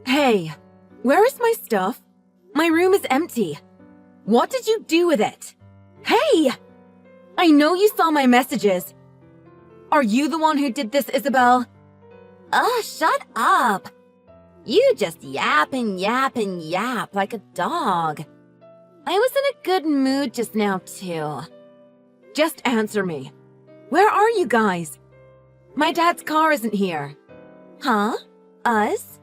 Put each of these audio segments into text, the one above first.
Hey, where is my stuff? My room is empty. What did you do with it? Hey! I know you saw my messages. Are you the one who did this, Isabel? Shut up. You just yap and yap and yap like a dog. I was in a good mood just now, too. Just answer me. Where are you guys? My dad's car isn't here. Huh? Us?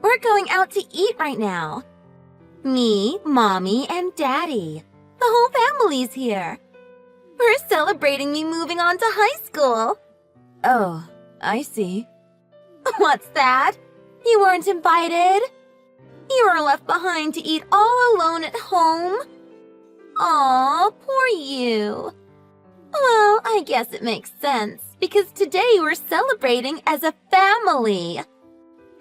We're going out to eat right now. Me, Mommy, and Daddy. The whole family's here. We're celebrating me moving on to high school. Oh, I see. What's that? You weren't invited? You were left behind to eat all alone at home? Aw, poor you. Well, I guess it makes sense, because today we're celebrating as a family.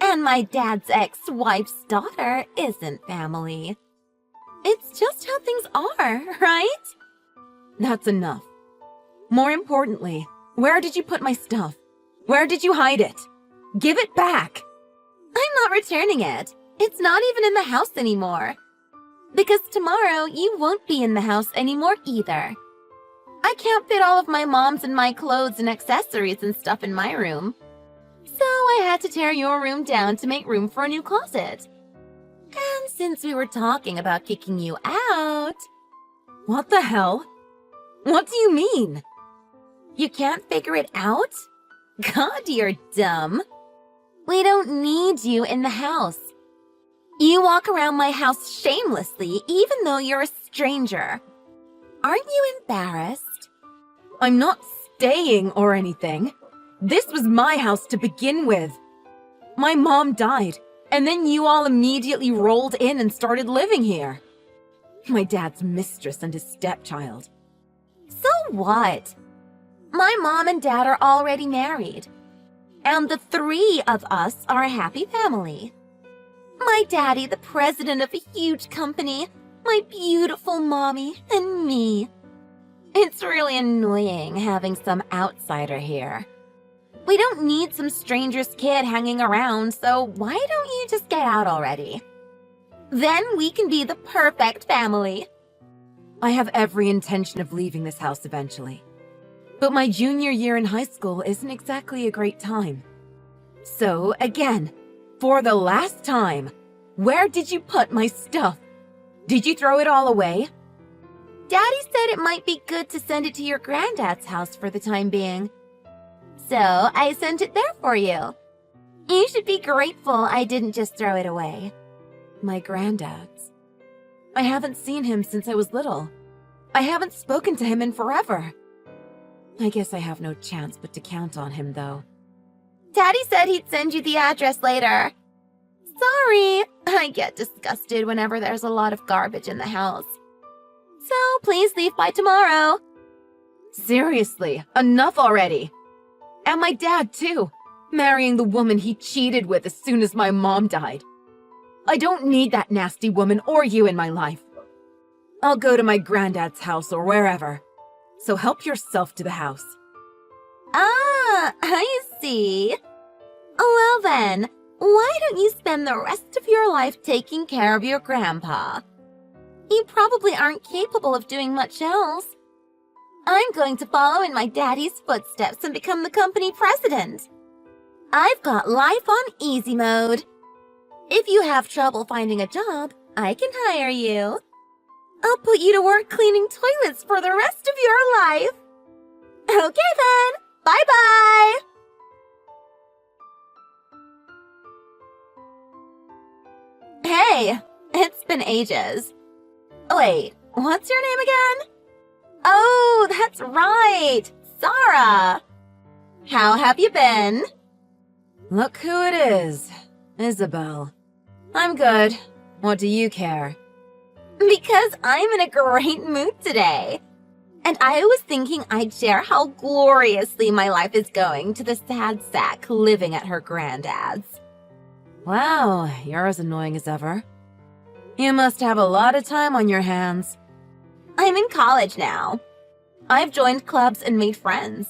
And my dad's ex-wife's daughter isn't family. It's just how things are, right? That's enough. More importantly, where did you put my stuff? Where did you hide it? Give it back! I'm not returning it. It's not even in the house anymore. Because tomorrow you won't be in the house anymore either. I can't fit all of my mom's and my clothes and accessories and stuff in my room. So I had to tear your room down to make room for a new closet. And since we were talking about kicking you out... What the hell? What do you mean? You can't figure it out? God, you're dumb. We don't need you in the house. You walk around my house shamelessly even though you're a stranger. Aren't you embarrassed? I'm not staying or anything. This was my house to begin with. My mom died, and then you all immediately rolled in and started living here. My dad's mistress and his stepchild. So what? My mom and dad are already married. And the three of us are a happy family. My daddy, the president of a huge company, my beautiful mommy, and me. It's really annoying having some outsider here. We don't need some stranger's kid hanging around, so why don't you just get out already? Then we can be the perfect family. I have every intention of leaving this house eventually. But my junior year in high school isn't exactly a great time. So, again, for the last time, where did you put my stuff? Did you throw it all away? Daddy said it might be good to send it to your granddad's house for the time being. So I sent it there for you. You should be grateful I didn't just throw it away. My granddad's. I haven't seen him since I was little. I haven't spoken to him in forever. I guess I have no chance but to count on him, though. Daddy said he'd send you the address later. Sorry, I get disgusted whenever there's a lot of garbage in the house. So please leave by tomorrow. Seriously, enough already. And my dad, too, marrying the woman he cheated with as soon as my mom died. I don't need that nasty woman or you in my life. I'll go to my granddad's house or wherever. So help yourself to the house. Ah, I see. Well then, why don't you spend the rest of your life taking care of your grandpa? You probably aren't capable of doing much else. I'm going to follow in my daddy's footsteps and become the company president. I've got life on easy mode. If you have trouble finding a job, I can hire you. I'll put you to work cleaning toilets for the rest of your life. Okay then, bye-bye. Hey, it's been ages. Wait, what's your name again? Oh, that's right, Sarah. How have you been? Look who it is, Isabel. I'm good. What do you care? Because I'm in a great mood today. And I was thinking I'd share how gloriously my life is going to the sad sack living at her granddad's. Wow, you're as annoying as ever. You must have a lot of time on your hands. I'm in college now. I've joined clubs and made friends.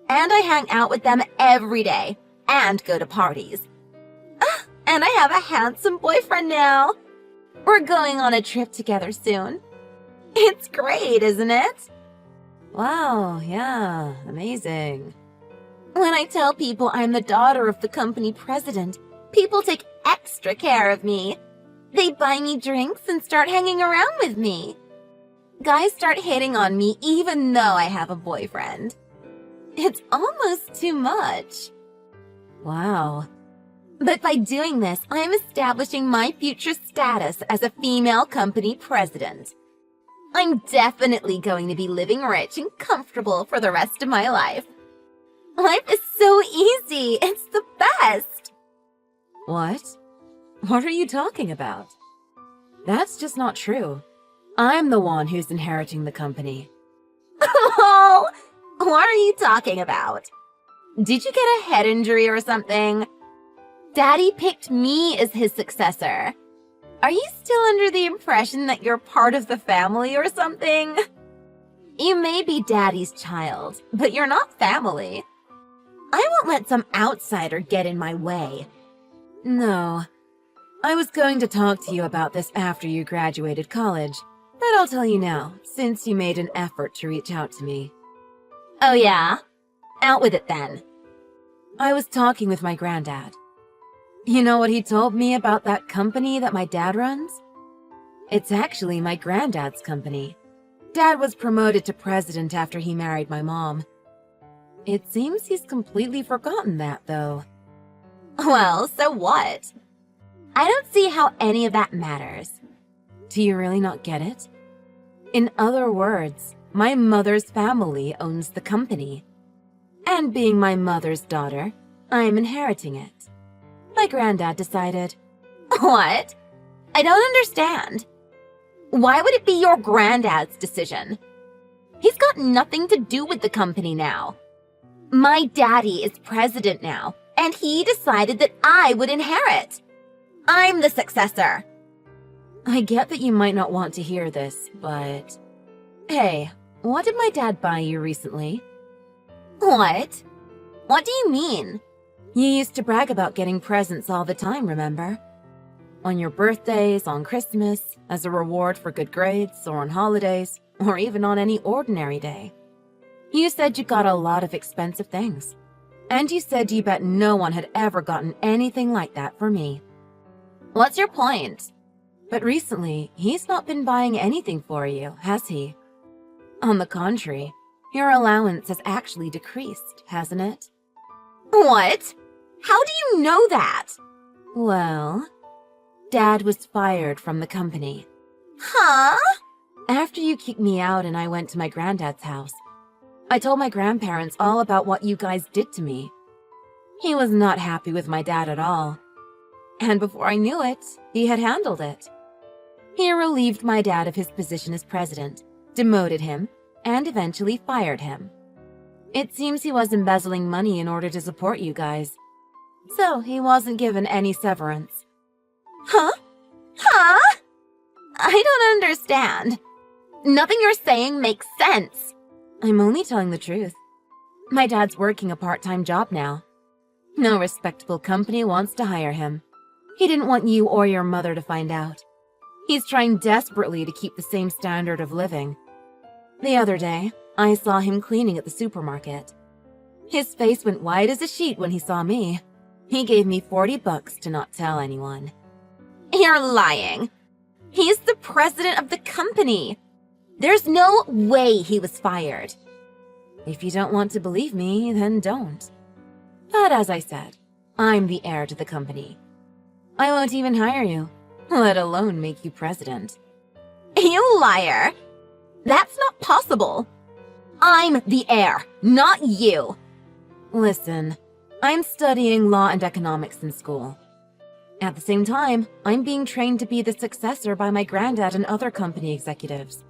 And I hang out with them every day and go to parties. And I have a handsome boyfriend now. We're going on a trip together soon. It's great, isn't it? Wow, yeah, amazing. When I tell people I'm the daughter of the company president, people take extra care of me. They buy me drinks and start hanging around with me. Guys start hitting on me even though I have a boyfriend. It's almost too much. Wow. But by doing this, I'm establishing my future status as a female company president. I'm definitely going to be living rich and comfortable for the rest of my life. Life is so easy. It's the best. What? What are you talking about? That's just not true. I'm the one who's inheriting the company. Oh, what are you talking about? Did you get a head injury or something? Daddy picked me as his successor. Are you still under the impression that you're part of the family or something? You may be Daddy's child, but you're not family. I won't let some outsider get in my way. No. I was going to talk to you about this after you graduated college, but I'll tell you now, since you made an effort to reach out to me. Oh yeah? Out with it then. I was talking with my granddad. You know what he told me about that company that my dad runs? It's actually my granddad's company. Dad was promoted to president after he married my mom. It seems he's completely forgotten that, though. Well, so what? I don't see how any of that matters. Do you really not get it? In other words, my mother's family owns the company. And being my mother's daughter, I'm inheriting it. My granddad decided. What? I don't understand. Why would it be your granddad's decision? He's got nothing to do with the company now. My daddy is president now, and he decided that I would inherit. I'm the successor. I get that you might not want to hear this, but... Hey, what did my dad buy you recently? What? What do you mean? You used to brag about getting presents all the time, remember? On your birthdays, on Christmas, as a reward for good grades, or on holidays, or even on any ordinary day. You said you got a lot of expensive things. And you said you bet no one had ever gotten anything like that for me. What's your point? But recently, he's not been buying anything for you, has he? On the contrary, your allowance has actually decreased, hasn't it? What? How do you know that? Well, Dad was fired from the company. Huh? After you kicked me out and I went to my granddad's house, I told my grandparents all about what you guys did to me. He was not happy with my dad at all. And before I knew it, he had handled it. He relieved my dad of his position as president, demoted him, and eventually fired him. It seems he was embezzling money in order to support you guys. So he wasn't given any severance. Huh? Huh? I don't understand. Nothing you're saying makes sense. I'm only telling the truth. My dad's working a part-time job now. No respectable company wants to hire him. He didn't want you or your mother to find out. He's trying desperately to keep the same standard of living. The other day, I saw him cleaning at the supermarket. His face went white as a sheet when he saw me. He gave me $40 to not tell anyone. You're lying. He's the president of the company. There's no way he was fired. If you don't want to believe me, then don't. But as I said, I'm the heir to the company. I won't even hire you, let alone make you president. You liar! That's not possible. I'm the heir, not you. Listen, I'm studying law and economics in school. At the same time, I'm being trained to be the successor by my granddad and other company executives.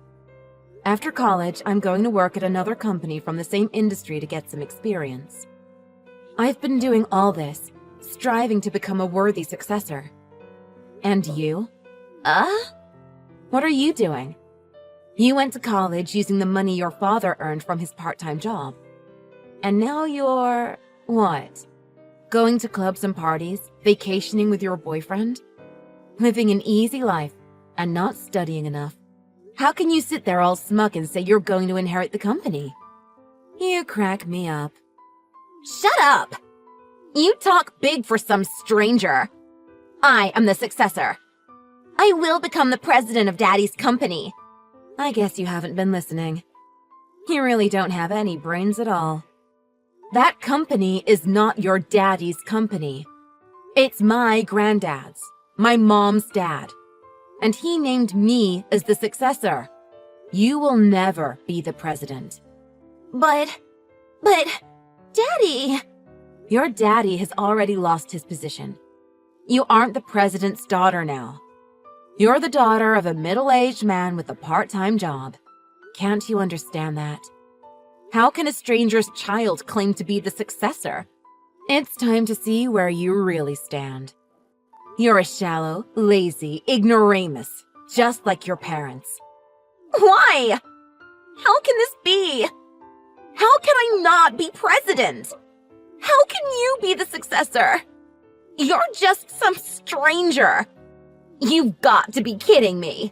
After college, I'm going to work at another company from the same industry to get some experience. I've been doing all this, striving to become a worthy successor. And you? What are you doing? You went to college using the money your father earned from his part-time job. And now you're... what? Going to clubs and parties, vacationing with your boyfriend, living an easy life, and not studying enough. How can you sit there all smug and say you're going to inherit the company? You crack me up. Shut up! You talk big for some stranger. I am the successor. I will become the president of Daddy's company. I guess you haven't been listening. You really don't have any brains at all. That company is not your daddy's company. It's my granddad's, my mom's dad. And he named me as the successor. You will never be the president. But, Daddy... Your daddy has already lost his position. You aren't the president's daughter now. You're the daughter of a middle-aged man with a part-time job. Can't you understand that? How can a stranger's child claim to be the successor? It's time to see where you really stand. You're a shallow, lazy ignoramus, just like your parents. Why? How can this be? How can I not be president? How can you be the successor? You're just some stranger. You've got to be kidding me.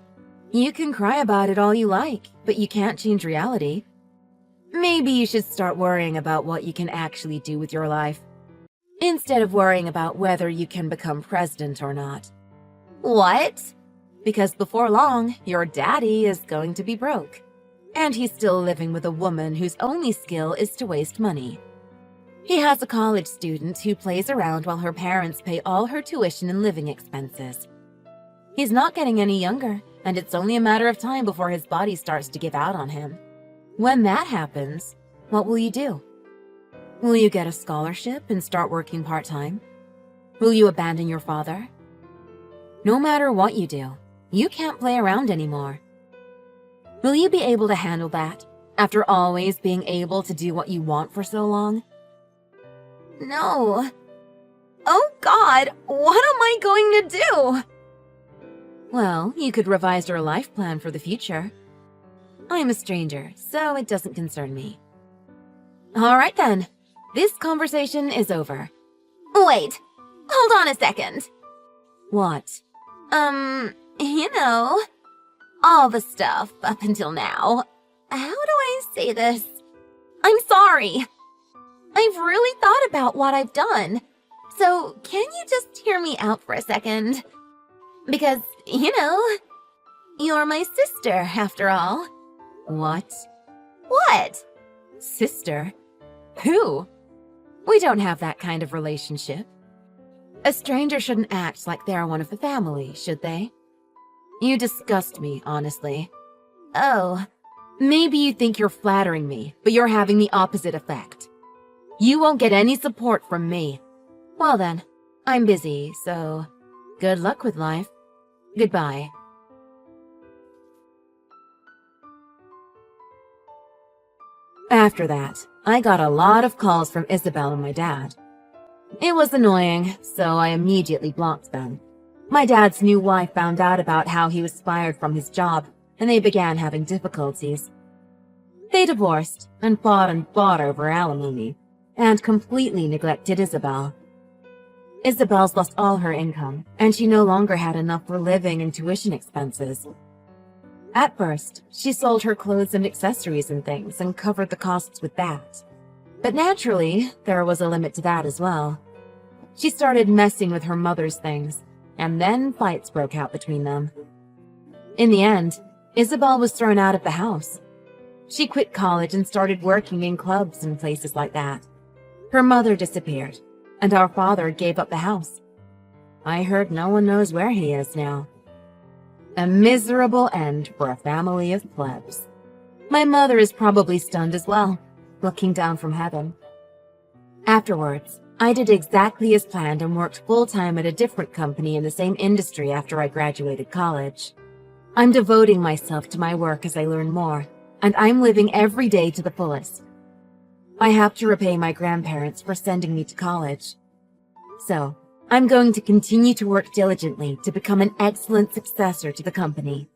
You can cry about it all you like, but you can't change reality. Maybe you should start worrying about what you can actually do with your life, instead of worrying about whether you can become president or not. What? Because before long, your daddy is going to be broke. And he's still living with a woman whose only skill is to waste money. He has a college student who plays around while her parents pay all her tuition and living expenses. He's not getting any younger, and it's only a matter of time before his body starts to give out on him. When that happens, what will you do? Will you get a scholarship and start working part-time? Will you abandon your father? No matter what you do, you can't play around anymore. Will you be able to handle that, after always being able to do what you want for so long? No. Oh God, what am I going to do? Well, you could revise your life plan for the future. I'm a stranger, so it doesn't concern me. All right then, this conversation is over. Wait, hold on a second. What? You know, all the stuff up until now. How do I say this? I'm sorry. I've really thought about what I've done. So can you just hear me out for a second? Because, you know, you're my sister after all. What? What? Sister? Who? We don't have that kind of relationship. A stranger shouldn't act like they're one of the family, should they? You disgust me, honestly. Oh. Maybe you think you're flattering me, but you're having the opposite effect. You won't get any support from me. Well then, I'm busy, so good luck with life. Goodbye. After that, I got a lot of calls from Isabel and my dad. It was annoying, so I immediately blocked them. My dad's new wife found out about how he was fired from his job, and they began having difficulties. They divorced and fought over alimony, and completely neglected Isabel. Isabel's lost all her income, and she no longer had enough for living and tuition expenses. At first, she sold her clothes and accessories and things and covered the costs with that. But naturally, there was a limit to that as well. She started messing with her mother's things, and then fights broke out between them. In the end, Isabel was thrown out of the house. She quit college and started working in clubs and places like that. Her mother disappeared, and our father gave up the house. I heard no one knows where he is now. A miserable end for a family of plebs. My mother is probably stunned as well, looking down from heaven. Afterwards, I did exactly as planned and worked full-time at a different company in the same industry after I graduated college. I'm devoting myself to my work as I learn more, and I'm living every day to the fullest. I have to repay my grandparents for sending me to college. So, I'm going to continue to work diligently to become an excellent successor to the company.